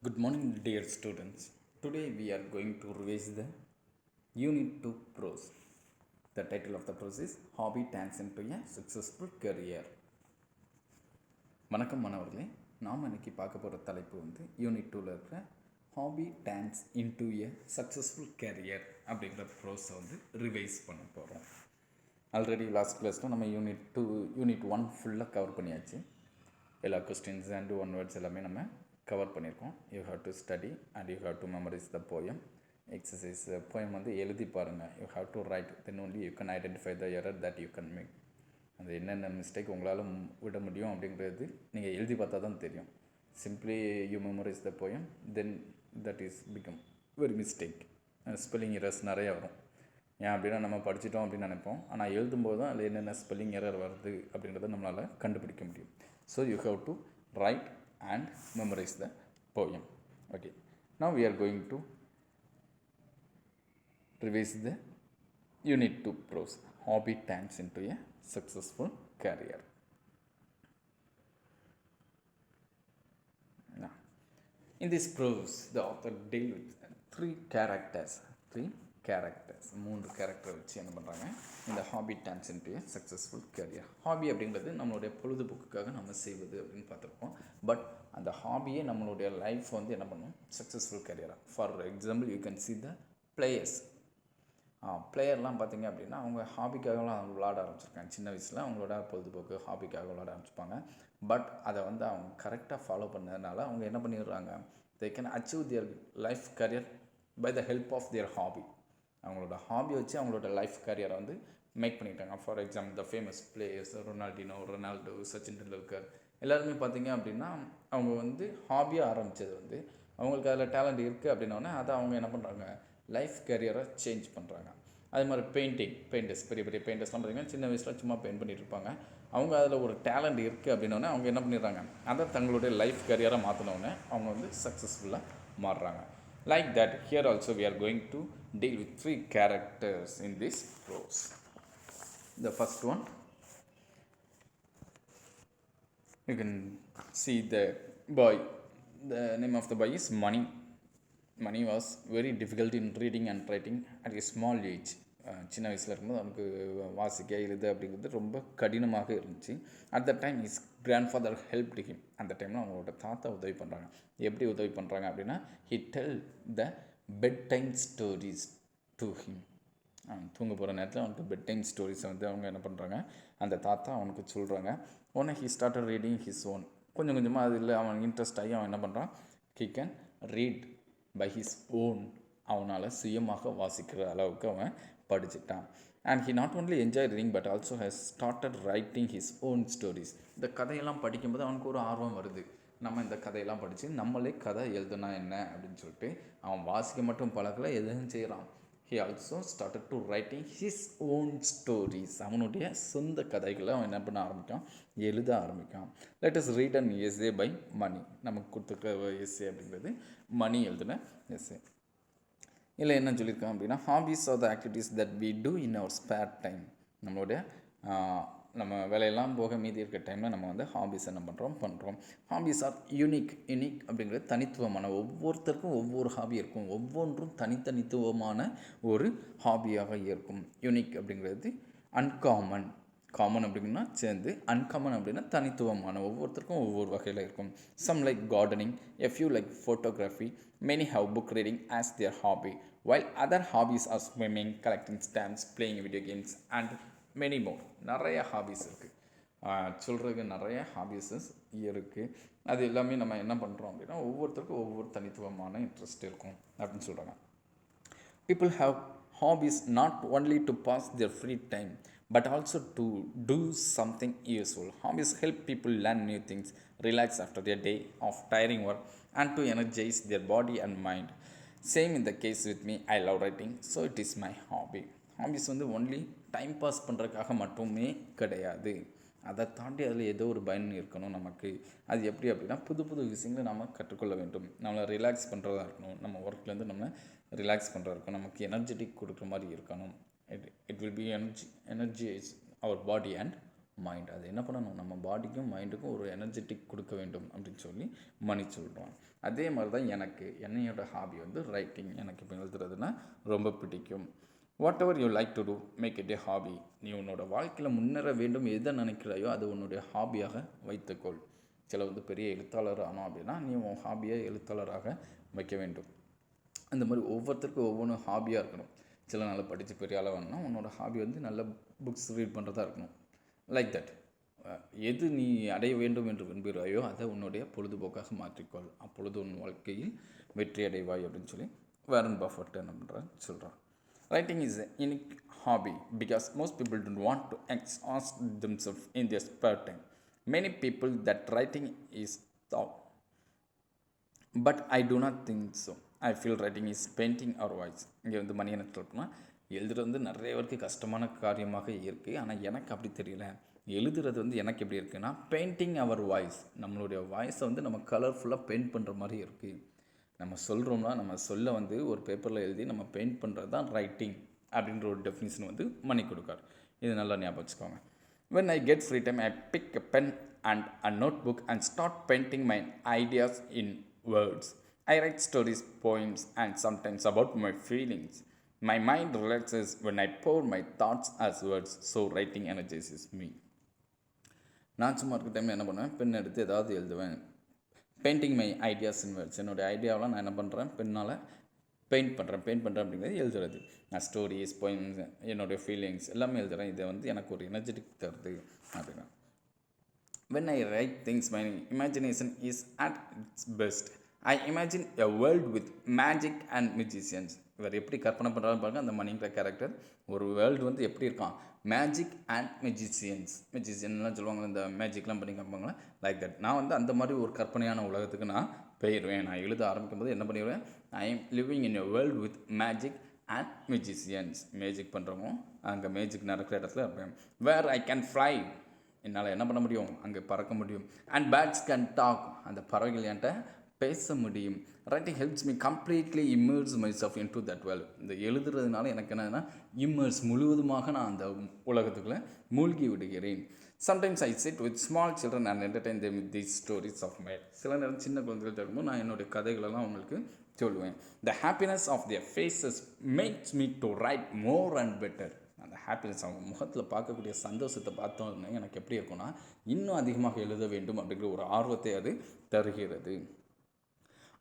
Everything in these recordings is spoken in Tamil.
Good morning, dear students. Today we are going to revise the Unit 2 prose. The title of the prose is Hobby Turns into a Successful Career. வணக்கம் மாணவர்களே, நாம் இன்னைக்கு பார்க்க போகிற தலைப்பு வந்து யூனிட் 2ல் இருக்கிற hobby turns into a successful career அப்படிங்கிற ப்ரோஸை வந்து ரிவைஸ் பண்ண போகிறோம். ஆல்ரெடி லாஸ்ட் கிளாஸில் நம்ம யூனிட் 1 ஃபுல்லாக கவர் பண்ணியாச்சு. எல்லா கொஸ்டின்ஸ் அண்ட் ஒன் வேர்ட்ஸ் எல்லாமே நம்ம கவர் பண்ணியிருக்கோம். You have to study and you have to memorize the poem. Exercise poem வந்து எழுதி பாருங்கள். You have to write, then only you can identify the error that you can make. அது என்னென்ன மிஸ்டேக் உங்களால் விட முடியும் அப்படிங்கிறது நீங்கள் எழுதி பார்த்தா தான் தெரியும். Simply you memorise the poem, then that is become very mistake. Spelling errors நிறையா வரும். ஏன் அப்படின்னா நம்ம படிச்சிட்டோம் அப்படின்னு நினைப்போம், ஆனால் எழுதும்போது தான் அதில் என்னென்ன ஸ்பெல்லிங் எரர் வருது அப்படின்றத நம்மளால் கண்டுபிடிக்க முடியும். So you have to right and memorize the poem. Okay, now we are going to revise the unit 2 prose. Hobby turns into a successful career. Now, in this prose, the author deals with three characters. மூன்று கேரக்டர் வச்சு என்ன பண்ணுறாங்க, இந்த hobby turns into a successful career. Hobby அப்படிங்கிறது நம்மளுடைய பொழுதுபோக்குக்காக நம்ம செய்வது அப்படின்னு பார்த்துருக்கோம். பட் அந்த ஹாபியே நம்மளுடைய லைஃப் வந்து என்ன பண்ணும், சக்ஸஸ்ஃபுல் கேரியராக. For example you can see the players. பிளேயர்லாம் பார்த்திங்க அப்படின்னா அவங்க ஹாபிக்காகலாம் அவங்க விளாட ஆரம்பிச்சிருக்காங்க. சின்ன வயசில் அவங்களோட பொழுதுபோக்கு ஹாபிக்காக விளாட ஆரம்பிச்சுப்பாங்க. பட் அதை வந்து அவங்க கரெக்டாக ஃபாலோ பண்ணதுனால அவங்க என்ன பண்ணிடுறாங்க, they can achieve their life career by the help of their hobby. அவங்களோட ஹாபி வச்சு அவங்களோட லைஃப் கரியரை வந்து மேக் பண்ணிட்டாங்க. For example the famous players Ronaldo, Sachin Tendulkar எல்லாருமே பார்த்திங்க அப்படின்னா அவங்க வந்து ஹாபியாக ஆரம்பித்தது வந்து அவங்களுக்கு அதில் டேலண்ட் இருக்குது அப்படின்னோடனே அதை அவங்க என்ன பண்ணுறாங்க, லைஃப் கரியரை சேஞ்ச் பண்ணுறாங்க. அதே மாதிரி பெயிண்டர்ஸ், பெரிய பெரிய பெயிண்டர்ஸ்லாம் பார்த்திங்கன்னா சின்ன வயசில் சும்மா பெயிண்ட் பண்ணிட்டு இருப்பாங்க. அவங்க அதில் ஒரு டேலண்ட் இருக்குது அப்படின்னோடனே அவங்க என்ன பண்ணிடுறாங்க, அதை தங்களுடைய லைஃப் கரியரை மாற்றினோடனே அவங்க வந்து சக்ஸஸ்ஃபுல்லாக மாறுறாங்க. Like that, here also we are going to deal with three characters in this prose. The first one, you can see the boy. The name of the boy is Mani. Mani was very difficult in reading and writing at a small age. சின்ன வயசில் இருக்கும்போது அவனுக்கு வாசிக்க எழுது அப்படிங்கிறது ரொம்ப கடினமாக இருந்துச்சு. At the time his grandfather helped him. அந்த டைமில் அவங்களோட தாத்தா உதவி பண்ணுறாங்க. எப்படி உதவி பண்ணுறாங்க அப்படின்னா, he tell the bed time stories to him. தூங்க போகிற நேரத்தில் அவனுக்கு பெட் டைம் ஸ்டோரிஸை வந்து அவங்க என்ன பண்ணுறாங்க, அந்த தாத்தா அவனுக்கு சொல்கிறாங்க. உடனே he started reading his own. கொஞ்சம் கொஞ்சமாக அதில் அவன் இன்ட்ரெஸ்ட் ஆகி அவன் என்ன பண்ணுறான், he can read by his own. அவனால் சுயமாக வாசிக்கிற அளவுக்கு அவன் படிச்சுட்டான். And he not only enjoy reading but also has started writing his own stories. இந்த கதையெல்லாம் படிக்கும்போது அவனுக்கு ஒரு ஆர்வம் வருது, நம்ம இந்த கதையெல்லாம் படித்து நம்மளே கதை எழுதுனா என்ன அப்படின்னு சொல்லிட்டு அவன் வாசிக்க மட்டும் பழக்கலை, எதுவும் செய்கிறான். He also started to writing his own stories. அவனுடைய சொந்த கதைகளை அவன் என்ன பண்ண ஆரம்பிக்கான், எழுத ஆரம்பிக்கான். Let us read an essay by Mani. நமக்கு கொடுத்துருக்க எஸ்ஏ அப்படிங்கிறது மணி எழுதின எஸ்ஏ. இல்லை என்ன சொல்லியிருக்கான் அப்படின்னா, hobbies are the activities that we do in our spare time. நம்மளுடைய நம்ம வேலையெல்லாம் போக மீதி இருக்க டைமில் நம்ம வந்து ஹாபீஸ் என்ன பண்ணுறோம். ஹாபீஸ் ஆர் யூனிக் அப்படிங்கிறது தனித்துவமான, ஒவ்வொருத்தருக்கும் ஒவ்வொரு ஹாபி இருக்கும், ஒவ்வொன்றும் தனித்துவமான ஒரு ஹாபியாக இருக்கும். யூனிக் அப்படிங்கிறது அன்காமன், காமன் அப்படின்னா சேர்ந்து, அன்காமன் அப்படின்னா தனித்துவமான, ஒவ்வொருத்தருக்கும் ஒவ்வொரு வகையில் இருக்கும். Some like gardening, a few like photography, many have book reading as their hobby, while other hobbies are swimming, collecting stamps, playing video games and many more. நிறைய ஹாபீஸ் இருக்குது, சொல்கிறதுக்கு நிறைய ஹாபீஸஸ் இருக்குது. அது எல்லாமே நம்ம என்ன பண்ணுறோம் அப்படின்னா ஒவ்வொருத்தருக்கும் ஒவ்வொரு தனித்துவமான இன்ட்ரெஸ்ட் இருக்கும் அப்படின்னு சொல்கிறாங்க. People have hobbies not only to pass their free time but also to do something useful. Hobbies help people learn new things, relax after a day of tiring work and to energize their body and mind. Same in the case with me. I love writing, so it is my hobby. Hafiz வந்து ஒன்லி டைம் பாஸ் பண்ணுறதுக்காக மட்டுமே கிடையாது, அதை தாண்டி அதில் ஏதோ ஒரு பயன் இருக்கணும் நமக்கு. அது எப்படி அப்படின்னா, புது புது விஷயங்களை நம்ம கற்றுக்கொள்ள வேண்டும். நம்மளை ரிலாக்ஸ் பண்ணுறதா இருக்கணும், நம்ம ஒர்க்லேருந்து நம்ம ரிலாக்ஸ் பண்ணுறதா இருக்கணும், நமக்கு எனர்ஜெட்டிக் கொடுக்குற மாதிரி இருக்கணும். It will be energize our body and mind. அது என்ன பண்ணணும், நம்ம பாடிக்கும் மைண்டுக்கும் ஒரு எனர்ஜெட்டிக் கொடுக்க வேண்டும் அப்படின்னு சொல்லி மணி சொல்கிறோம். அதே மாதிரி தான் என்னையோட ஹாபி வந்து ரைட்டிங். எனக்கு இப்போ எழுதுறதுன்னா ரொம்ப பிடிக்கும். Whatever you like to do, make it a hobby. நீ உன்னோட வாழ்க்கையில் முன்னேற வேண்டும் எதை நினைக்கிறாயோ அது உன்னுடைய ஹாபியாக வைத்துக்கொள். சில வந்து பெரிய எழுத்தாளர் ஆனோம் அப்படின்னா நீ உன் ஹாபியை எழுத்தாளராக வைக்க வேண்டும். அந்த மாதிரி ஒவ்வொருத்தருக்கும் ஒவ்வொன்றும் ஹாபியாக இருக்கணும். சில நாள் படித்து பெரிய ஆளாக வேணும்னா உன்னோட ஹாபி வந்து நல்ல புக்ஸ் ரீட் பண்ணுறதா இருக்கணும். Like that. எது நீ அடைய வேண்டும் என்று விரும்புகிறாயோ அதை உன்னுடைய பொழுதுபோக்காக மாற்றிக்கொள். அப்பொழுது உன் வாழ்க்கையில் வெற்றி அடைவாய் அப்படின்னு சொல்லி வாரன் பஃபெட் என்ன பண்ணுறான்னு சொல்கிறான். Writing is a unique hobby because most people don't want to exhaust themselves in their spare time. Many people that writing is thought, but I do not think so. I feel writing is painting our voice. இங்கே வந்து மணி என்ன சொல்லுன்னா, எழுதுறது வந்து நிறைய பேருக்கு கஷ்டமான காரியமாக இருக்குது. ஆனால் எனக்கு அப்படி தெரியல. எழுதுறது வந்து எனக்கு எப்படி இருக்குன்னா, பெயிண்டிங் அவர் வாய்ஸ். நம்மளுடைய வாய்ஸை வந்து நம்ம கலர்ஃபுல்லாக பெயிண்ட் பண்ணுற மாதிரி இருக்குது. நம்ம சொல்கிறோம்னா நம்ம சொல்ல வந்து ஒரு பேப்பரில் எழுதி நம்ம பெயிண்ட் பண்ணுறது தான் ரைட்டிங் அப்படின்ற ஒரு டெஃபினிஷன் வந்து மணி கொடுக்கார். இது நல்லா ஞாபகம் வச்சுக்கோங்க. When I get free time, I pick a pen and a notebook and start painting my ideas in words. I write stories, poems, and sometimes about my feelings. My mind relaxes when I pour my thoughts as words, so writing energizes me. நான் சும்மா இருக்க டைமில் என்ன பண்ணுவேன், பென் எடுத்து ஏதாவது எழுதுவேன். Painting my ideas in words. என்னுடைய ஐடியாவெலாம் நான் என்ன பண்ணுறேன், பெண்ணால் பெயிண்ட் பண்ணுறேன் அப்படிங்கிறது எழுதுறது. நான் ஸ்டோரிஸ், போயிம்ஸ், என்னுடைய ஃபீலிங்ஸ் எல்லாமே எழுதுகிறேன். இதை வந்து எனக்கு ஒரு எனர்ஜெட்டிக் தருது அப்படின்னா. When I write things, my imagination is at its best. I imagine a world with magic and magicians. இவர் எப்படி கற்பனை பண்ணுறான்னு பாருங்கள். அந்த மணிங்கிற கேரக்டர் ஒரு வேர்ல்டு வந்து எப்படி இருக்கான், மேஜிக் அண்ட் மெஜிஷியன்லாம் சொல்லுவாங்க, இந்த மேஜிக்லாம் பண்ணி காமிப்பாங்களே, லைக் தட். நான் வந்து அந்த மாதிரி ஒரு கற்பனையான உலகத்துக்கு நான் போயிடுவேன். நான் எழுத ஆரம்பிக்கும் போது என்ன பண்ணிடுவேன், I am living in a world with magic and magicians. Magic பண்ணுறவங்க அங்கே மேஜிக் நடக்கிற இடத்துல இருப்பேன். Where I can fly. என்னால் என்ன பண்ண முடியும், அங்கே பறக்க முடியும். And birds can talk. அந்த பறவைகள் என்கிட்ட பேச முடியும். Writing helps me completely immerse myself into that world. இந்த எழுதுறதுனால எனக்கு என்னென்னா இம்மர்ஸ், முழுவதுமாக நான் அந்த உலகத்துக்குள்ளே மூழ்கி விடுகிறேன். Sometimes I sit with small children and entertain them with these stories of my. சில நேரம் சின்ன குழந்தைகள் இருக்கும்போது நான் என்னுடைய கதைகளெல்லாம் அவங்களுக்கு சொல்லுவேன். The happiness of their faces makes me to write more and better. அந்த ஹாப்பினஸ், அவங்க முகத்தில் பார்க்கக்கூடிய சந்தோஷத்தை பார்த்தோன்னே எனக்கு எப்படி இருக்குன்னா, இன்னும் அதிகமாக எழுத வேண்டும் அப்படிங்கிற ஒரு ஆர்வத்தை அது தருகிறது.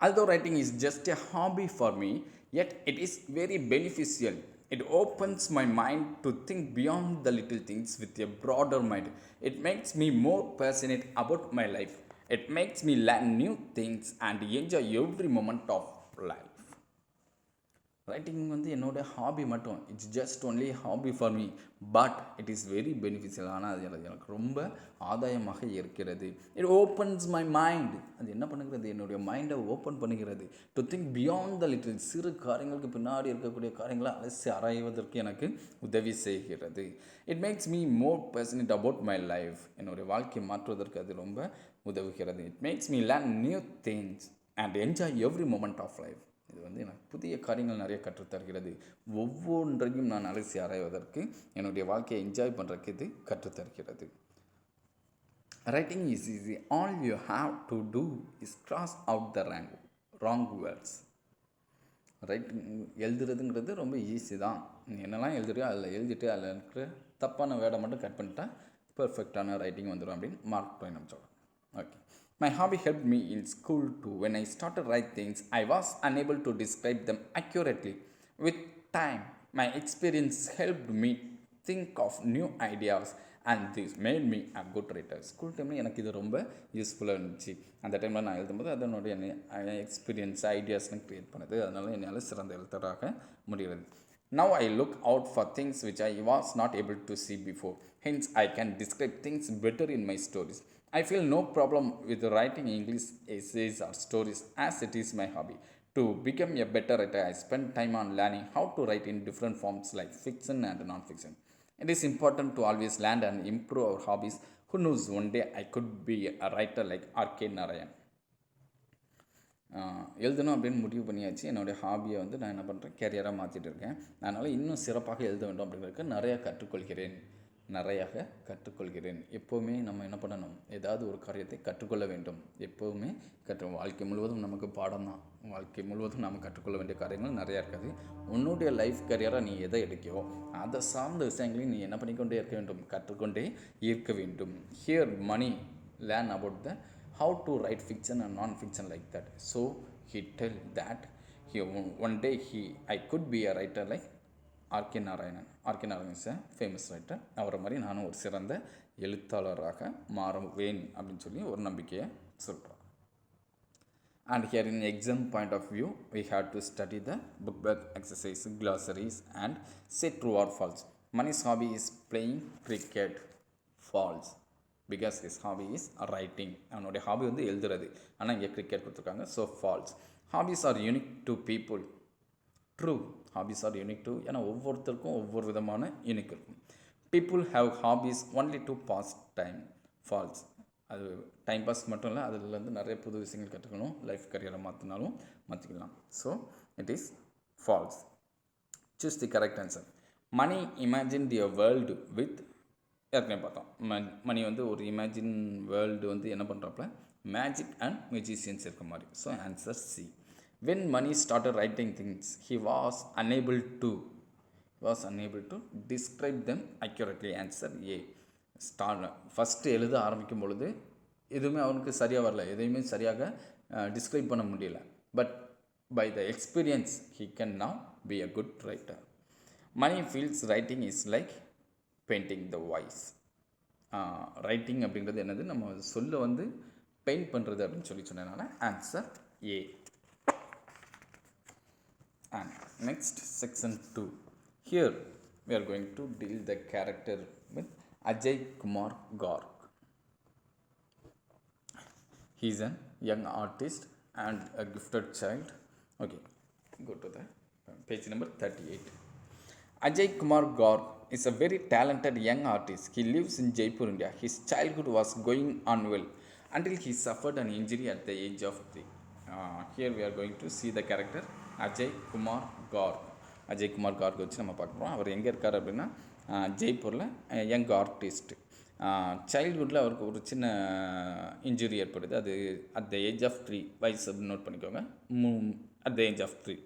Although writing is just a hobby for me, yet it is very beneficial. It opens my mind to think beyond the little things with a broader mind. It makes me more passionate about my life. It makes me learn new things and enjoy every moment of life. Writing வந்து என்னோட ஹாபி மட்டும், it's just only hobby for me, but it is very beneficial. ஆனால் அது எனக்கு ரொம்ப ஆதாயமாக இருக்கிறது. It opens my mind. அது என்ன பண்ணுகிறது, என்னுடைய மைண்டை ஓப்பன் பண்ணுகிறது. To think beyond the little. சிறு காரியங்களுக்கு பின்னாடி இருக்கக்கூடிய காரியங்களை அலசி ஆராய்வதற்கு எனக்கு உதவி செய்கிறது. It makes me more passionate about my life. என்னுடைய வாழ்க்கையை மாற்றுவதற்கு அது ரொம்ப உதவுகிறது. It makes me learn new things and enjoy every moment of life. இது வந்து எனக்கு புதிய காரியங்கள் நிறைய கற்றுத்தருகிறது. ஒவ்வொன்றையும் நான் அலசி ஆராய்வதற்கு, என்னுடைய வாழ்க்கையை என்ஜாய் பண்ணுறதுக்கு இது கற்றுத்தருகிறது. Writing is easy. All you have to do is cross out the wrong words. Writing எழுதுறதுங்கிறது ரொம்ப ஈஸி தான். நீ என்னெல்லாம் எழுதுறியோ அதில் எழுதிட்டு அதில் இருக்கிற தப்பான வேர்டை மட்டும் கட் பண்ணிட்டா பர்ஃபெக்டான ரைட்டிங் வந்துடும் அப்படின்னு மார்க் ட்வைன் சொல்கிறேன். Okay. My hobby helped me in school too. When I started write things, I was unable to describe them accurately. With time, my experience helped me think of new ideas and this made me a good writer. School டைமில் எனக்கு இது ரொம்ப யூஸ்ஃபுல்லாக இருந்துச்சு. அந்த டைமில் நான் எழுதும்போது அதனுடைய எக்ஸ்பீரியன்ஸ், ஐடியாஸ்லாம் க்ரியேட் பண்ணுது. அதனால் என்னால் சிறந்த எழுத்தராக முடிகிறது. Now I look out for things which I was not able to see before. Hence, I can describe things better in my stories. I feel no problem with writing English essays or stories as it is my hobby. To become a better writer, I spend time on learning how to write in different forms like fiction and non-fiction. It is important to always learn and improve our hobbies. Who knows, one day I could be a writer like R.K. Narayan. எழுதணும் அப்படின்னு முடிவு பண்ணியாச்சு. என்னுடைய ஹாபியை வந்து நான் என்ன பண்ணுறேன், கேரியராக மாற்றிட்டு இருக்கேன். அதனால் இன்னும் சிறப்பாக எழுத வேண்டும் அப்படிங்கிறதுக்கு நிறையா கற்றுக்கொள்கிறேன். நிறையாக கற்றுக்கொள்கிறேன். எப்போவுமே நம்ம என்ன பண்ணணும், ஏதாவது ஒரு காரியத்தை கற்றுக்கொள்ள வேண்டும். எப்போவுமே வாழ்க்கை முழுவதும் நமக்கு பாடம் தான். வாழ்க்கை முழுவதும் நாம் கற்றுக்கொள்ள வேண்டிய காரியங்கள் நிறையா இருக்காது. உன்னுடைய லைஃப் கரியராக நீ எதை எடுக்கையோ அதை சார்ந்த விஷயங்களையும் நீ என்ன பண்ணிக்கொண்டே இருக்க வேண்டும், கற்றுக்கொண்டே இருக்க வேண்டும். Here Mani learn about the how to write fiction and non-fiction like that. So he tell that one day I could be a writer like R K Narayanan. R K Narayanan is a famous writer. அவரை மாதிரி நானும் ஒரு சிறந்த எழுத்தாளராக மாறுவேன் அப்படின்னு சொல்லி ஒரு நம்பிக்கையை சொல்கிறார். And here in exam point of view, we have to study the book back exercise, glossaries and say true or false. Mani's hobby is playing cricket. False. Because his hobby is writing. அவனுடைய ஹாபி வந்து எழுதுறது. ஆனால் இங்கே கிரிக்கெட் கொடுத்துருக்காங்க. So false. Hobbies are unique to people. True. Hobbies are unique to, ஏன்னா ஒவ்வொருத்தருக்கும் ஒவ்வொரு விதமான யூனிக் இருக்கும். People have hobbies only to pass time. False. அது டைம் பாஸ் மட்டும் இல்லை, அதுலேருந்து நிறைய புது விஷயங்கள் கற்றுக்கணும். லைஃப் கரியரை மாற்றினாலும் மாற்றிக்கலாம். So it is false. Choose the correct answer. Mani imagine the world with, ஏற்கனவே பார்த்தோம். மணி வந்து ஒரு இமேஜின் வேர்ல்டு வந்து என்ன பண்ணுறாப்புல, மேஜிக் அண்ட் மியூசிஷியன்ஸ் இருக்க மாதிரி. So answer C. When Mani started writing things he was unable to describe them accurately. Answer A. First எழுத ஆரம்பிக்கும் பொழுது எதுவுமே அவனுக்கு சரியாக வரல, எதையுமே சரியாக டிஸ்கிரைப் பண்ண முடியல. But by the experience he can now be a good writer. Mani feels writing is like painting the voice. Writing அப்படிங்கிறது என்னது, நம்ம சொல்ல வந்து பெயிண்ட் பண்ணுறது அப்படின்னு சொல்லி சொன்னதுனால answer A. And next section 2. Here we are going to deal the character with Ajay Kumar Garg. He is a young artist and a gifted child. Okay, go to the page number 38. Ajay Kumar Garg is a very talented young artist. He lives in Jaipur, India. His childhood was going on well until he suffered an injury at the age of 3. Here we are going to see the character Ajay Kumar Garg. Ajay Kumar Garg வச்சு நம்ம பார்க்க போகிறோம். அவர் எங்கே இருக்கார் அப்படின்னா ஜெய்ப்பூரில் யங் ஆர்டிஸ்ட். சைல்ட்ஹுட்டில் அவருக்கு ஒரு சின்ன இன்ஜுரி ஏற்படுது. அது அட் த ஏஜ் ஆஃப் 3 வயசு அப்படின்னு நோட் பண்ணிக்கோங்க. அட் த ஏஜ் ஆஃப் 3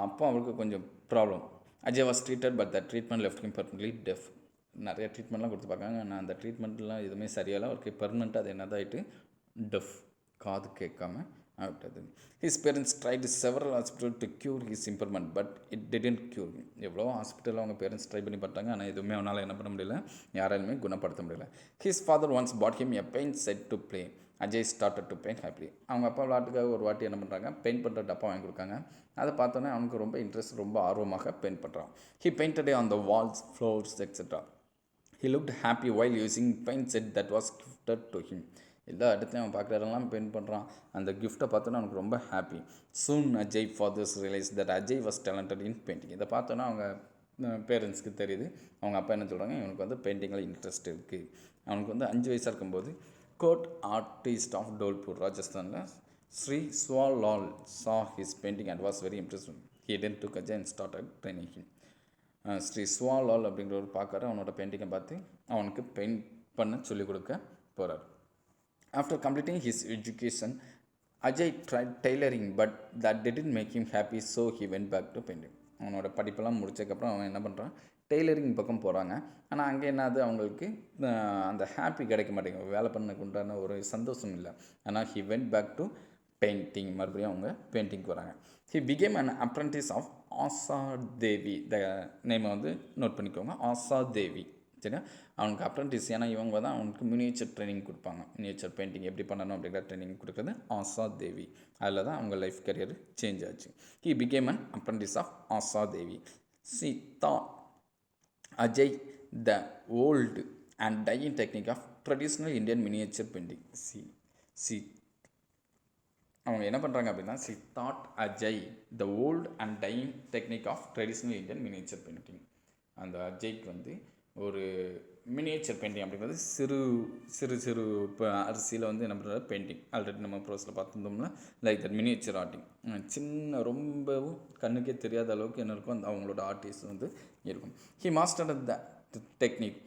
அப்போ அவருக்கு கொஞ்சம் problem. Ajay was treated but the treatment left him permanently deaf. நிறைய ட்ரீட்மெண்ட்லாம் கொடுத்து பார்க்காங்க. ஆனால் அந்த ட்ரீட்மெண்ட்லாம் எதுவுமே சரியாகல. அவருக்கு பெர்மனெண்ட்டாக அது என்னதாயிட்டு டெஃப், காது கேட்காம ஆகிட்டது. His parents tried several hospital to cure his improvement but it didn't cure. எவ்வளோ ஹாஸ்பிட்டலில் அவங்க பேரண்ட்ஸ் ட்ரை பண்ணி பார்த்தாங்க, ஆனால் எதுவுமே அவனால் என்ன பண்ண முடியல, யாராலுமே குணப்படுத்த முடியல. His father once bought him a paint set to play. Ajay started to paint happily. அவங்க அப்பா விளாட்டுக்காக ஒரு வாட்டி என்ன பண்ணுறாங்க, பெயிண்ட் பண்ணுற டப்பா வாங்கி கொடுக்காங்க. அதை பார்த்தோன்னே அவனுக்கு ரொம்ப இன்ட்ரெஸ்ட், ரொம்ப ஆர்வமாக பெயிண்ட் பண்ணுறான். He painted on the Waals, floors etcetera. He looked happy while using paint set that was gifted to him. எல்லா இடத்தையும் அவன் பார்க்குறதெல்லாம் பெயிண்ட் பண்ணுறான். அந்த கிஃப்ட்டை பார்த்தோன்னா அவனுக்கு ரொம்ப happy. Soon Ajay father's realise that Ajay was talented in painting. இதை பார்த்தோன்னா அவங்க பேரண்ட்ஸ்க்கு தெரியுது. அவங்க அப்பா என்ன சொல்கிறாங்க, இவனுக்கு வந்து பெயிண்டிங்கில் இன்ட்ரெஸ்ட் இருக்குது. அவனுக்கு வந்து 5 வயசாக இருக்கும்போது கோட் ஆர்டிஸ்ட் ஆஃப் டோல்பூர், ராஜஸ்தானில் Sri ஸ்வாலால் saw his painting and was very impressed. He then took Ajay and started training him. Sri ஸ்வாலால் அப்படிங்கிறவர் பார்க்குற அவனோட பெயிண்டிங்கை பார்த்து அவனுக்கு பெயிண்ட் பண்ண சொல்லிக் கொடுக்க போகிறார். After completing his education Ajay tried tailoring but that didn't make him happy, so he went back to painting. அவனோட படிப்பெல்லாம் முடிச்சதுக்கப்புறம் அவன் என்ன பண்ணுறான், டெய்லரிங் பக்கம் போகிறாங்க. ஆனால் அங்கே என்னது, அவங்களுக்கு அந்த ஹாப்பி கிடைக்க மாட்டேங்குது, வேலை பண்ணக்கு உண்டான ஒரு சந்தோஷம் இல்லை. ஆனால் he went back to painting. மறுபடியும் அவங்க பெயிண்டிங்க்கு வராங்க. He became an apprentice of Asha Devi. The நேமை வந்து நோட் பண்ணிக்கோங்க, ஆசா தேவி. சரியா, அவனுக்கு அப்ரண்டிஸ். ஏன்னா இவங்க தான் அவனுக்கு மினியேச்சர் ட்ரைனிங் கொடுப்பாங்க. மினியேச்சர் பெயிண்டிங் எப்படி பண்ணணும் அப்படிங்கிற ட்ரைனிங் கொடுக்குறது ஆசா தேவி. அதில் தான் அவங்க லைஃப் கரியர் சேஞ்ச் ஆச்சு. He became an apprentice of Asha Devi. She taught Ajay the old and dying technique of traditional Indian miniature painting. She அவங்க என்ன பண்ணுறாங்க அப்படின்னா, she taught Ajay the old and dying technique of traditional Indian miniature painting. அந்த அஜய்க்கு வந்து ஒரு மினியேச்சர் பெயிண்டிங் அப்படிங்கிறது சிறு இப்போ அரிசியில் வந்து என்ன பண்ணுறது பெயிண்டிங். ஆல்ரெடி நம்ம ப்ரோஸில் பார்த்துருந்தோம்னா லைக் தட் மினியேச்சர் ஆர்ட்டிங். சின்ன ரொம்பவும் கண்ணுக்கே தெரியாத அளவுக்கு என்ன இருக்கும் அந்த அவங்களோட ஆர்டிஸ்ட் வந்து இருக்கும். He mastered the technique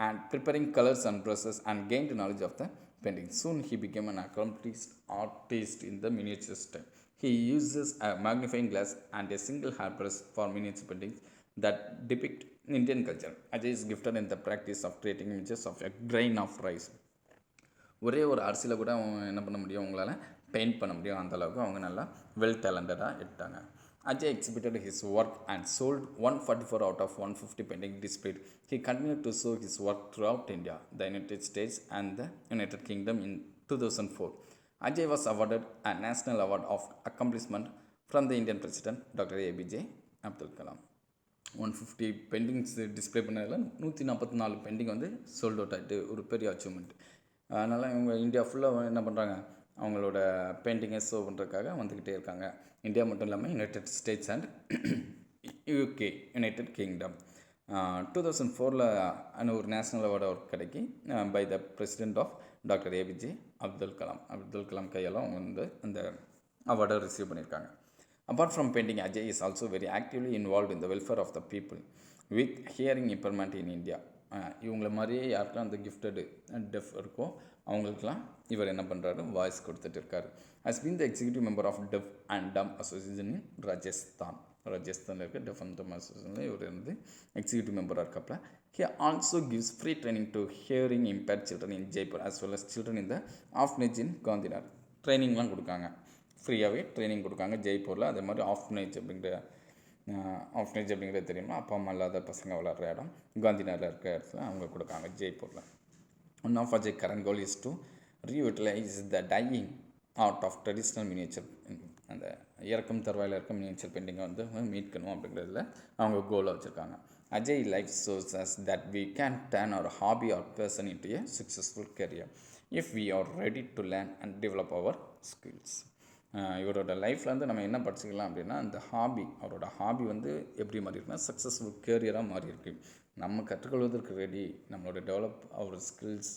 and preparing colors and brushes and gained knowledge of the painting. Soon he became an accomplished artist in the miniature style. He uses a magnifying glass and a single hairbrush for miniature paintings that depict Indian culture. Ajay is gifted in the practice of creating images of a grain of rice. ஒரே ஒரு அரிசியில் கூட அவங்க என்ன பண்ண முடியும், அவங்களால பெயிண்ட் பண்ண முடியும். அந்தளவுக்கு அவங்க நல்லா வெல் டேலண்டடாக எடுத்தாங்க. Ajay exhibited his work and sold 144 out of 150 paintings displayed. He continued to show his work throughout India, the United States and the United Kingdom in 2004. Ajay was awarded a National Award of Accomplishment from the Indian President Dr. APJ Abdul Kalam. 150 paintings display பண்ணதில் 144 பெயிண்டிங் வந்து சோல்ட் அவுட் ஆகிட்டு ஒரு பெரிய அச்சீவ்மெண்ட். அதனால் இவங்க இந்தியா ஃபுல்லாக என்ன பண்ணுறாங்க, அவங்களோட பெயிண்டிங்கை ஷோ பண்ணுறதுக்காக வந்துக்கிட்டே இருக்காங்க. இந்தியா மட்டும் இல்லாமல் United States and UK, United Kingdom. 2004 ஒரு நேஷ்னல் அவார்டு அவருக்கு கிடைக்கி by the president of doctor APJ Abdul Kalam கையால் அவங்க வந்து அந்த அவார்டை ரிசீவ் பண்ணியிருக்காங்க. Apart from painting, Ajay is also very actively involved in the welfare of the people with hearing impairment in India. இவங்கள மாதிரியே யாருக்கெல்லாம் அந்த கிஃப்டடு டெஃப் இருக்கோ அவங்களுக்கெல்லாம் இவர் என்ன பண்ணுறாரு, வாய்ஸ் கொடுத்துட்டு இருக்காரு. Has been the executive member of deaf and dumb association in ராஜஸ்தானில் இருக்க டெஃப் அண்ட் டம் அசோசியேஷனில் இவர் வந்து எக்ஸிக்யூட்டிவ் மெம்பராக இருக்கப்பல. He also gives free training to hearing impaired children in Jaipur as well as children in the orphanage in Gandhinagar. ட்ரைனிங்லாம் கொடுக்காங்க, ஃப்ரீயாகவே ட்ரைனிங் கொடுக்காங்க ஜெய்ப்பூரில். அதே மாதிரி ஆஃப்னேஜ் அப்படிங்கிறது தெரியுமா, அப்பா அம்மா இல்லாத பசங்க வளர்கிற இடம் காந்திநகரில் இருக்கிற இடத்துல அவங்க கொடுக்காங்க ஜெய்ப்பூரில். One of Ajay current goal is to reutilize the dying art of traditional miniature. அந்த இறக்கம் தருவாயில் இருக்க மினியேச்சர் பெயிண்டிங்கை வந்து மீட்கணும் அப்படிங்கிறதுல அவங்க கோலாக வச்சுருக்காங்க. Ajay life shows us that we can turn our hobby or passion into a successful career if we are ready to learn and develop our skills. இவரோட லைஃப்லேருந்து நம்ம என்ன படிச்சுக்கலாம் அப்படின்னா, அந்த அவரோட ஹாபி வந்து எப்படி மாறி இருக்குன்னா சக்ஸஸ்ஃபுல் கேரியராக மாறி இருக்கு. நம்ம கற்றுக்கொள்வதற்கு ரெடி, நம்மளோட டெவலப் அவர் ஸ்கில்ஸ்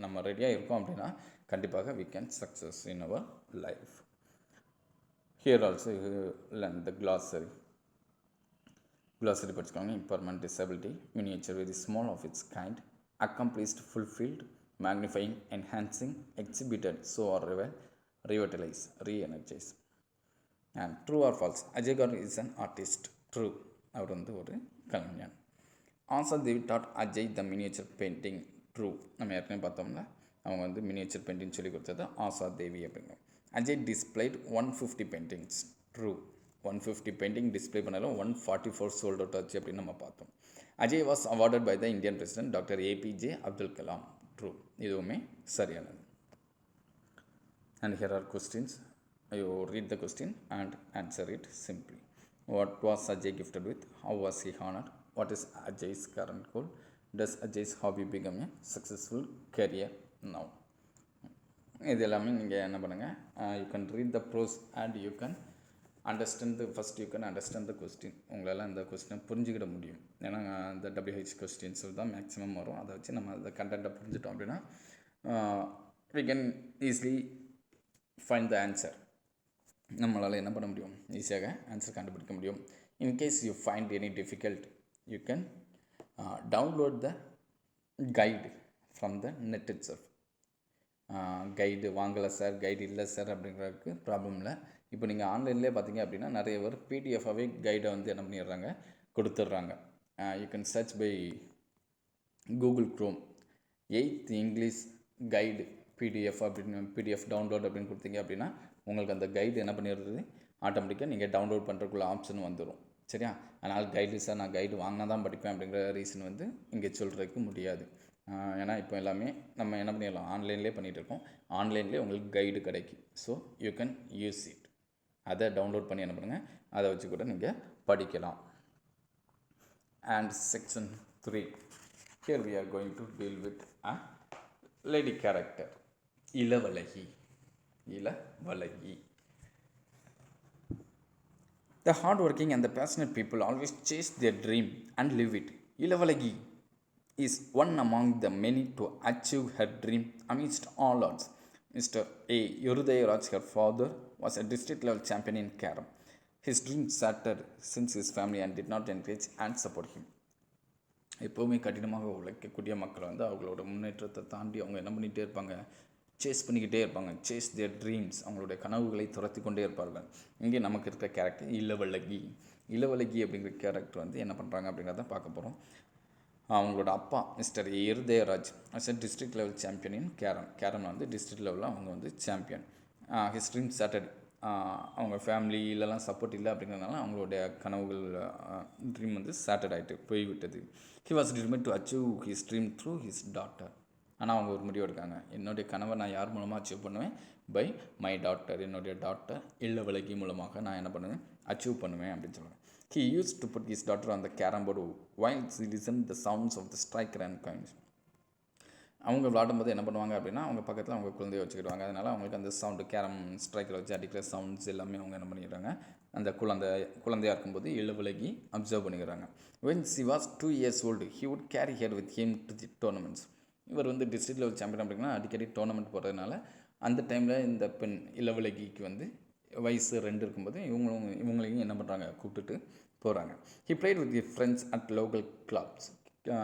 நம்ம ரெடியாக இருக்கோம் அப்படின்னா கண்டிப்பாக we can success in our life. Here also learn the glossary படிச்சுக்கோங்க. Impermanent disability, miniature very small of its kind, accomplished, fulfilled, magnifying, enhancing, exhibited, so are revitalize, re-energize. And true or false, Ajay Gaur is an artist. True, அவர் வந்து ஒரு கலைஞன். ஆசாத் தேவி டாட் அஜய் த மினியேச்சர் பெயிண்டிங். ட்ரூ, நம்ம ஏற்கனவே பார்த்தோம்ல, அவங்க வந்து மினியேச்சர் பெயிண்டிங் சொல்லி கொடுத்தது ஆசாத் தேவி அப்படிங்க. Ajay displayed 150 paintings. True, 150 painting display பண்ணாலும் 144 சோல்ட் அவுட் ஆச்சு அப்படின்னு நம்ம பார்த்தோம். Ajay was awarded by the Indian president doctor APJ Abdul Kalam. True, இதுவுமே சரியானது. And here are questions. You read the question and answer it simply. What was Ajay gifted with? How was he honored? What is Ajay's current goal? Does Ajay's hobby become a successful career now? இது எல்லாமே நீங்கள் என்ன பண்ணுங்கள், you can read the prose and you can understand you can understand the question. உங்களால் அந்த கொஸ்டினை புரிஞ்சுக்கிட முடியும். ஏன்னா அந்த WH கொஸ்டின்ஸ் தான் மேக்ஸிமம் வரும். அதை வச்சு நம்ம அந்த கண்டென்ட்டை புரிஞ்சிட்டோம் அப்படின்னா we can easily find the answer. நம்மளால் என்ன பண்ண முடியும், ஈஸியாக ஆன்சர் கண்டுபிடிக்க முடியும். In case you find any difficult, you can download the guide from the net it self. Guide வாங்கலை சார், கைடு இல்லை சார் அப்படிங்கிறதுக்கு ப்ராப்ளம் இல்லை. இப்போ நீங்கள் ஆன்லைன்லேயே பார்த்தீங்க அப்படின்னா நிறைய பேர் பிடிஎஃபாகவே கைடை வந்து என்ன பண்ணிடுறாங்க, கொடுத்துட்றாங்க. You can search by Google Chrome 8th English guide PDF அப்படின்னு, பிடிஎஃப் டவுன்லோட் அப்படின்னு கொடுத்தீங்க அப்படின்னா உங்களுக்கு அந்த கைடு என்ன பண்ணிடுறது, ஆட்டோமேட்டிக்காக நீங்கள் டவுன்லோட் பண்ணுறதுக்குள்ள ஆப்ஷன் வந்துடும். சரியா? அதனால் கைடு சார் நான் கைடு வாங்கினா தான் படிப்பேன் அப்படிங்கிற ரீசன் வந்து இங்கே சொல்கிறதுக்கு முடியாது. ஏன்னா இப்போ எல்லாமே நம்ம என்ன பண்ணிடலாம், ஆன்லைன்லேயே பண்ணிகிட்டு இருக்கோம். ஆன்லைன்லேயே உங்களுக்கு கைடு கிடைக்கும். So you can use it. அதை டவுன்லோட் பண்ணி என்ன பண்ணுங்கள், அதை வச்சு கூட நீங்கள் படிக்கலாம். And section 3, here we are going to deal with a lady character. Ilavazhagi. The hardworking and the passionate people always chase their dream and live it. Ilavalagi is one among the many to achieve her dream amidst all odds. Mr. A. Yurudaya Raj, her father, was a district level champion in Carom. His dream shattered since his family and did not encourage and support him. எப்போவுமே கடினமாக உழைக்கக்கூடிய மக்களை வந்து அவங்களோட முன்னேற்றத்தை தாண்டி அவங்க என்ன பண்ணிகிட்டே இருப்பாங்க, சேஸ் பண்ணிக்கிட்டே இருப்பாங்க. சேஸ் தியர் ட்ரீம்ஸ், அவங்களுடைய கனவுகளை துரத்தி கொண்டே இருப்பார்கள். இங்கே நமக்கு இருக்கிற கேரக்டர் இளவழகி. இளவழகி அப்படிங்கிற கேரக்டர் வந்து என்ன பண்ணுறாங்க அப்படிங்கிறத பார்க்க போகிறோம். அவங்களோட அப்பா mister Irudayaraj as a district level champion in carrom வந்து டிஸ்ட்ரிக்ட் லெவலில் அவங்க வந்து சாம்பியன். ஹிஸ் ட்ரீம் சாட்டர்டே, அவங்க ஃபேமிலியிலலாம் சப்போர்ட் இல்லை அப்படிங்கிறதுனால அவங்களுடைய கனவுகள் ட்ரீம் வந்து சாட்டர்ட் ஆகிட்டு போய்விட்டது. He was determined to achieve his dream through his daughter. ஆனால் அவங்க ஒரு முடிவு எடுக்காங்க, என்னுடைய கனவை நான் யார் மூலமாக அச்சீவ் பண்ணுவேன், பை மை டாட்டர், என்னுடைய டாட்டர் இளவழகி மூலமாக நான் என்ன பண்ணுவேன், அச்சீவ் பண்ணுவேன் அப்படின்னு சொல்லுவேன். He used to put his daughter on the carom board while she listened the sounds of the striker and coins. அவங்க விளாடும்போது என்ன பண்ணுவாங்க அப்படின்னா, அவங்க பக்கத்தில் அவங்க குழந்தைய வச்சுக்கிடுவாங்க. அதனால் அவங்களுக்கு அந்த சவுண்டு கேரம் ஸ்ட்ரைக்கரை வச்சு அடிக்கிற சவுண்ட்ஸ் எல்லாமே அவங்க என்ன பண்ணிடுறாங்க, அந்த குழந்தையாக இருக்கும்போது இளவழகி அப்சர்வ் பண்ணிக்கிறாங்க. when she was 2 years old he would carry her with him to the tournaments. இவர் வந்து டிஸ்ட்ரிக்ட் லெவல் சாம்பியன் அப்படின்னா அடிக்கடி டோர்னமெண்ட் போகிறதுனால அந்த டைமில் இந்த பெண் இளவழகிக்கு வந்து வயசு 2 இருக்கும்போது இவங்களையும் என்ன பண்ணுறாங்க, கூப்பிட்டுட்டு போகிறாங்க. He played with his friends at local clubs,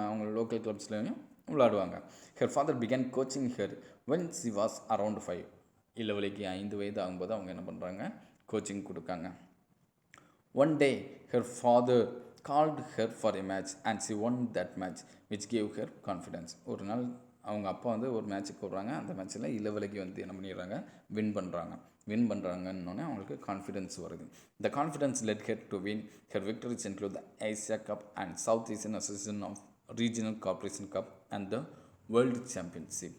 அவங்க லோக்கல் கிளப்ஸ்லையும் விளாடுவாங்க. Her father began coaching her when she was around 5. Ilavazhagi 5 வயது ஆகும்போது அவங்க என்ன பண்ணுறாங்க, கோச்சிங் கொடுக்காங்க. One day her father called her for a match and she won that match which gave her confidence. ஒரு நாள் அவங்க அப்பா வந்து ஒரு மேட்ச்சுக்கு கூப்பிட்றாங்க. அந்த மேட்ச்சில் இளவழகி வந்து என்ன பண்ணிடுறாங்க, வின் பண்ணுறாங்கன்னொன்னே அவங்களுக்கு கான்ஃபிடென்ஸ் வருது. The confidence let her to win her victories include the Asia cup and South Asian association of regional corporation cup and the world championship.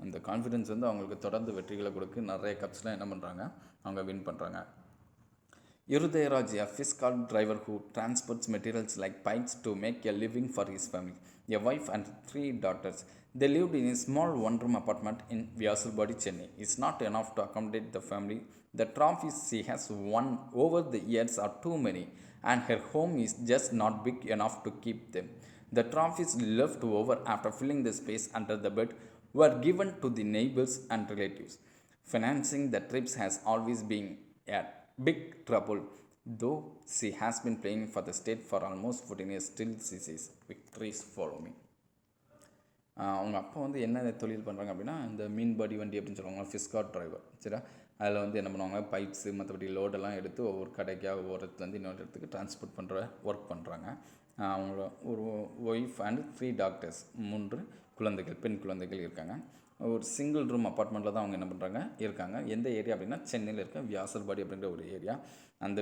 அந்த கான்ஃபிடென்ஸ் வந்து அவங்களுக்கு தொடர்ந்து வெற்றிகளை கொடுக்கு, நிறைய கப்ஸ்லாம் என்ன பண்ணுறாங்க, அவங்க வின் பண்ணுறாங்க. Irudayaraj, a fiscal driver who transports materials like pipes to make a living for his family, a wife and 3 daughters. They lived in a small one-room apartment in VIII, Chennai. It's not enough to accommodate the family. The trophies she has won over the years are too many, and her home is just not big enough to keep them. The trophies left over after filling the space under the bed were given to the neighbors and relatives. Financing the trips has always been a big trouble, though she has been playing for the state for almost 14 years. Still she says, victories follow me. அவங்க அப்பா வந்து என்ன தொழில் பண்ணுறாங்க அப்படின்னா, இந்த மீன்பாடி வண்டி அப்படின்னு சொல்லுவாங்க, ஃபிஸ்கார் டிரைவர். சரியா, அதில் வந்து என்ன பண்ணுவாங்க, பைப்ஸு மற்றபடி லோடெல்லாம் எடுத்து ஒவ்வொரு கடைக்காக ஒவ்வொரு இடத்துலேருந்து இன்னொரு இடத்துக்கு டிரான்ஸ்போர்ட் பண்ணுற ஒர்க் பண்ணுறாங்க. அவங்களோட ஒரு ஒய்ஃப் அண்ட் 3 டாக்டர்ஸ், 3 குழந்தைகள், பெண் குழந்தைகள் இருக்காங்க. ஒரு சிங்கிள் ரூம் அப்பார்ட்மெண்ட்டில் தான் அவங்க என்ன பண்ணுறாங்க, இருக்காங்க. எந்த ஏரியா அப்படின்னா சென்னையில் இருக்க வியாசர்பாடி அப்படின்ற ஒரு ஏரியா. அந்த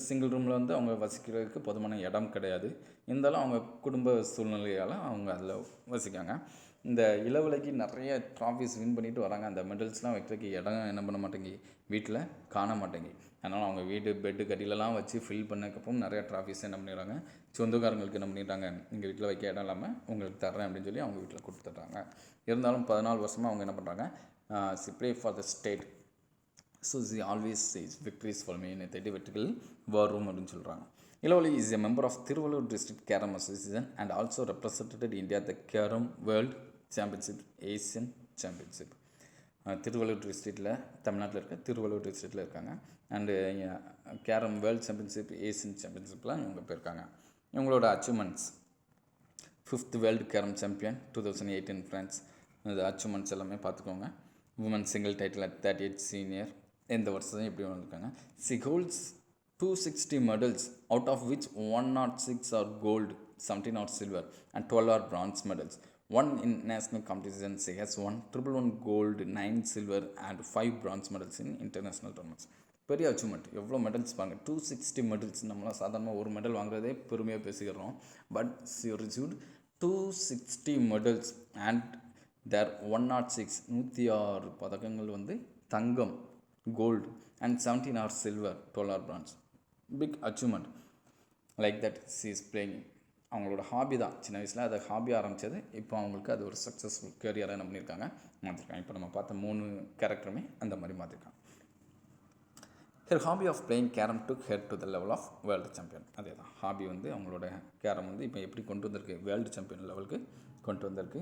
சிங்கிள் ரூமில் வந்து அவங்க வசிக்கிறதுக்கு போதுமான இடம் கிடையாது. இருந்தாலும் அவங்க குடும்ப சூழ்நிலையால் அவங்க அதில் வசிக்காங்க. இந்த இளவழகி நிறைய ட்ராஃபிஸ் வின் பண்ணிட்டு வராங்க. அந்த மெடல்ஸ்லாம் வைக்கிறதுக்கு இடம் என்ன பண்ண மாட்டேங்கி, வீட்டில் காண மாட்டேங்கி. அதனால் அவங்க வீடு பெட்டு கட்டிலெலாம் வச்சு ஃபில் பண்ணக்கப்புறம் நிறையா ட்ராஃபிஸ் என்ன பண்ணிடுறாங்க, சொந்தக்காரங்களுக்கு என்ன பண்ணிட்டாங்க, எங்கள் வீட்டில் வைக்க இடம் இல்லாமல் உங்களுக்கு தர்றேன் அப்படின்னு சொல்லி அவங்க வீட்டில் கொடுத்துட்றாங்க. இருந்தாலும் 14 வருஷமாக அவங்க என்ன பண்ணுறாங்க, she play for the state. So she always says victories for me, என்னை தேடி வெற்றிகள் வரும் அப்படின்னு சொல்கிறாங்க. Ilavazhagi is a member of Tiruvallur district carrom association and also represented India the carrom world championship, Asian championship. Tiruvallur டிஸ்ட்ரிக்டில், தமிழ்நாட்டில் இருக்க திருவள்ளூர் டிஸ்ட்ரிக்டில் இருக்காங்க. And carrom world championship, Asian சாம்பியன்ஷிப்லாம் இவங்க போயிருக்காங்க. இவங்களோட achievements: 5th world carrom champion 2018 France. இந்த அச்சீவ்மெண்ட்ஸ் எல்லாமே பார்த்துக்கோங்க. Women single title at 38 senior, எந்த வருஷம் எப்படி வந்திருக்காங்க. C holds 260 medals, out of which 106 are gold, 17 are silver and 12 are bronze medals. One in national competitions, she has won 111 gold, 9 silver and 5 bronze medals in international tournaments. பெரிய அச்சீவ்மெண்ட். எவ்வளோ மெடல்ஸ் பாருங்கள், 260 மெடல்ஸ். நம்மளாம் சாதாரணமாக ஒரு மெடல் வாங்குறதே பெருமையாக பேசிக்கிறோம். But she received 260 medals and there 106 106 பதக்கங்கள் வந்து தங்கம், gold, and 17 are silver, 12 are bronze. Big achievement. Like that she is playing. அவங்களோட ஹாபி தான், சின்ன வயசில் அதை ஹாபி ஆரம்பித்தது. இப்போ அவங்களுக்கு அது ஒரு சக்ஸஸ்ஃபுல் கேரியராக என்ன பண்ணியிருக்காங்க, மாற்றிருக்காங்க. இப்போ நம்ம பார்த்த 3 கேரக்டருமே அந்த மாதிரி மாற்றிருக்காங்க. Her hobby of playing carrom took her to the level of world champion. அதே தான் ஹாபி வந்து அவங்களோட கேரம் வந்து இப்போ எப்படி கொண்டு வந்திருக்கு, வேர்ல்டு சாம்பியன் லெவலுக்கு கொண்டு வந்திருக்கு.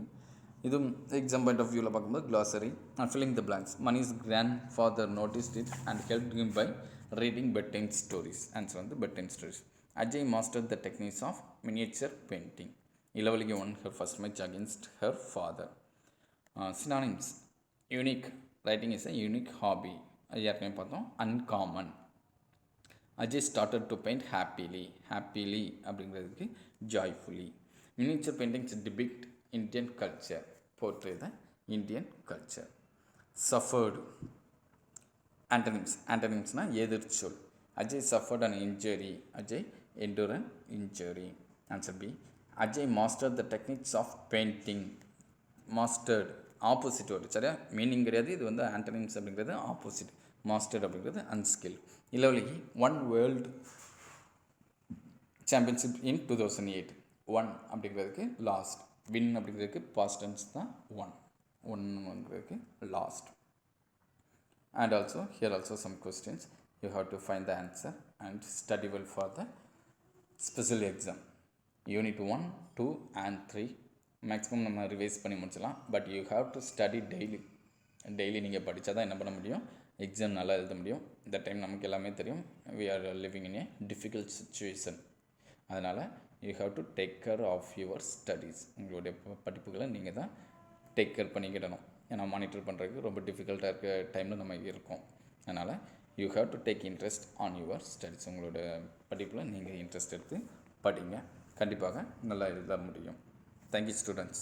இதுவும் எக்ஸாம் பாயிண்ட் ஆஃப் வியூவில் பார்க்கும்போது glossary and filling the blanks. Mani's grandfather noticed it and helped him by reading bedtime stories. Answer வந்து bedtime stories. Ajay mastered the techniques of miniature painting. Ilavali won her first match against her father. Synonyms: unique, writing is a unique hobby. ஏற்கனவே பார்த்தோம். Uncommon. Ajay started to paint happily. Happily அப்படிங்கிறதுக்கு joyfully. Miniature paintings depict Indian culture. Portray the Indian culture. Suffered. Antonyms. Antonymsனா எதிர்ச்சொல். Ajay suffered an injury. Ajay endured an injury. Answer B. Ajay mastered the techniques of painting. Mastered opposite வரும் சரியா, மீனிங் கிடையாது. இது வந்து ஆண்டனிம்ஸ் அப்படிங்கிறது ஆப்போசிட். மாஸ்டர்ட் அப்படிங்கிறது அன்ஸ்கில். இளவலிக்கு 1 வேர்ல்டு சாம்பியன்ஷிப் இன் 2008. 1 அப்படிங்கிறதுக்கு லாஸ்ட், வின் அப்படிங்கிறதுக்கு பாஸ்ட் டென்ஸ் தான் 1. 1ங்கிறதுக்கு last. And also here also some questions, you have to find the answer and study well for the special exam. Unit 1, 2 and 3 maximum நம்ம ரிவைஸ் பண்ணி முடிச்சலாம். But you have to study daily நீங்கள் படித்தா தான் என்ன பண்ண முடியும், எக்ஸாம் நல்லா எழுத முடியும். இந்த டைம் நமக்கு எல்லாமே தெரியும், we are living in a difficult situation. அதனால் you have to take care of your studies. உங்களுடைய படிப்புகளை நீங்கள் தான் டேக் கேர் பண்ணிக்கிடணும். ஏன்னா மானிட்டர் பண்ணுறதுக்கு ரொம்ப டிஃபிகல்ட்டாக இருக்க டைமில் நம்ம இருக்கோம். அதனால் you have to take interest on your studies. உங்களோட படிப்பில் நீங்கள் இன்ட்ரெஸ்ட் எடுத்து படிங்க, கண்டிப்பாக நல்லா எழுத முடியும். Thank you, students.